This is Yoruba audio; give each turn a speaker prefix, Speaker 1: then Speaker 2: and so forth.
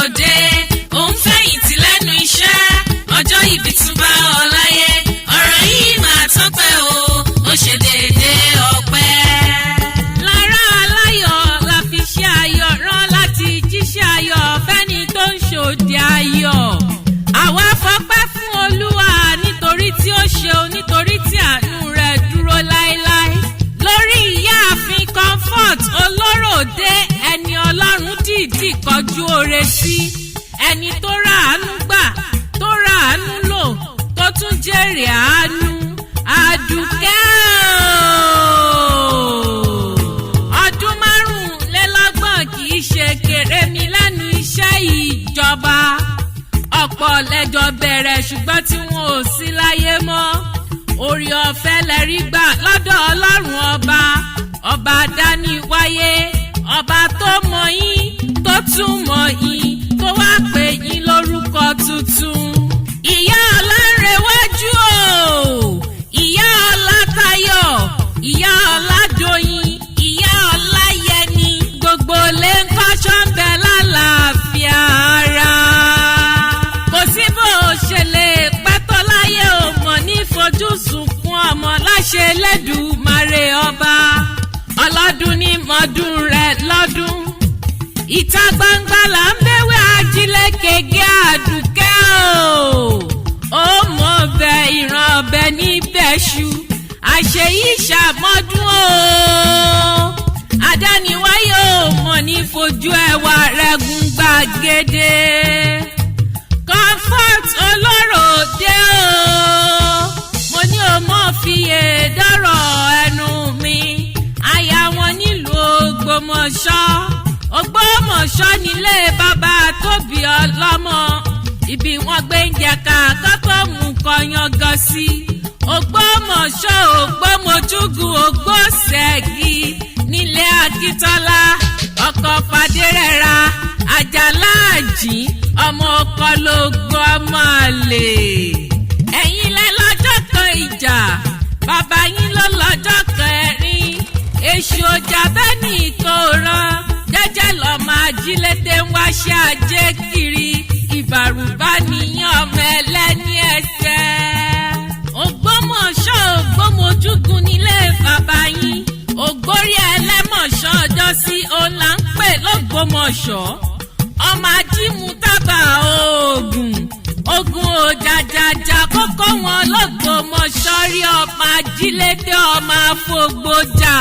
Speaker 1: Olorode òun fẹ̀yìntì lẹ́nu iṣẹ́ ọjọ́ ìbí tún bá ọ láyé ọ̀rọ̀ yìí máa tọ́pẹ́ o ó ṣe déédéé ọpẹ́. Lára aláyọ̀ la fi ṣe ayọ̀ rán láti jíṣẹ́ ayọ̀ fẹ́ni tó ń ṣòdì ayọ̀. Àwa fọpẹ́ fún Olúwa nítorí tí ó ṣeun nítorí tí àánú rẹ̀ dúró láéláé. Lórí ìyáàfin Comfort Olorode ẹni Ọlọ́run dìídì kọjú oore sí, ẹni tó ra àánú gbà tó ra àánú lò tó tún jèrè àánú. Àdùkẹ́ ọdún 25 kì í ṣe kéré mi lẹ́nu iṣẹ́ ìjọba. Ọ̀pọ̀ lẹ́jọ́ bẹ̀rẹ̀ ṣùgbọ́n tí wọn ò sí láyé mọ́. Orí ọ̀fẹ́ lẹ́rí gbà lọ́dọ̀ Ọlọ́run ọba dání wáyé, ọba tó mọ̀ yín tó tún mọ̀ yín tó wá pè yín lórúkọ tuntun. Ìyá Ọlárewájú o, ìyá Ọlátayọ̀, ìyá Ọládòyìn, ìyá Ọláyẹni, gbogbo lè ń kọ́ṣọ́ ń bẹ lálàáfíà ara. Kò sí bó o ṣe lè pẹ́ tó láyé o mọ̀ ní fojúsùn fún ọmọ láṣẹ Elédùmarè ọba. Ọlọ́dún ní mọ́dún rẹ̀ lọ́dún. Ìta gbangba là ń bẹ̀wẹ̀ ajílẹ̀ kege Àdùkẹ́ o. Ó mọ̀ ọbẹ̀ ìran ọbẹ̀ níbẹ̀ ṣu. Àṣeyí ṣàmọ́dún o. Adániwáyé ò mọ̀ ní fojú ẹwà rẹ̀ gùn gbàgede. Comfort Olorode o. Mo ní o mọ̀ fiyè dọ́rọ̀ ẹnu mi. Aya wọn nílùú Ògbómọ̀ṣọ́ nílé bàbá tóbi ọlọ́mọ. Ibi wọn gbé ń jẹ ká kọ́kọ́ mú kọyan gan sí. Ògbómọ̀ṣọ́ Ògbómojúgùn Ògbóṣẹ́gi nílé Akíntọ́lá ọkọ̀ Fadérẹ́ra Àjàlá Àjìn ọmọ ọkọ̀ lógún ọmọ àlè. Ẹ̀yin lẹ lọ́jọ́ kan ìjà bàbá yín ló lọ́jọ́ kẹrin. Èṣù ọjà bẹ́ẹ̀ ní ìkóràn jẹ́jẹ́ lọ́mọ ajílété ń wáṣẹ́ ajé kiri. Ìbàrùbá nìyẹn ọmọ ẹlẹ́ni ẹsẹ̀. Ògbómọ̀ṣọ́ Ògbómojúgùn nílé bàbá yín. Ògbórí ẹlẹ́mọ̀ṣọ́ ọjọ́ sí òun là ń pè l'Ógbómọ̀ṣọ́. Ọmọ ajímútàbà oògùn òjàjàjà kókó wọn l'Ógbómọ̀ṣọ́ rí ọmọ ajílété ọmọ afọgbọjà.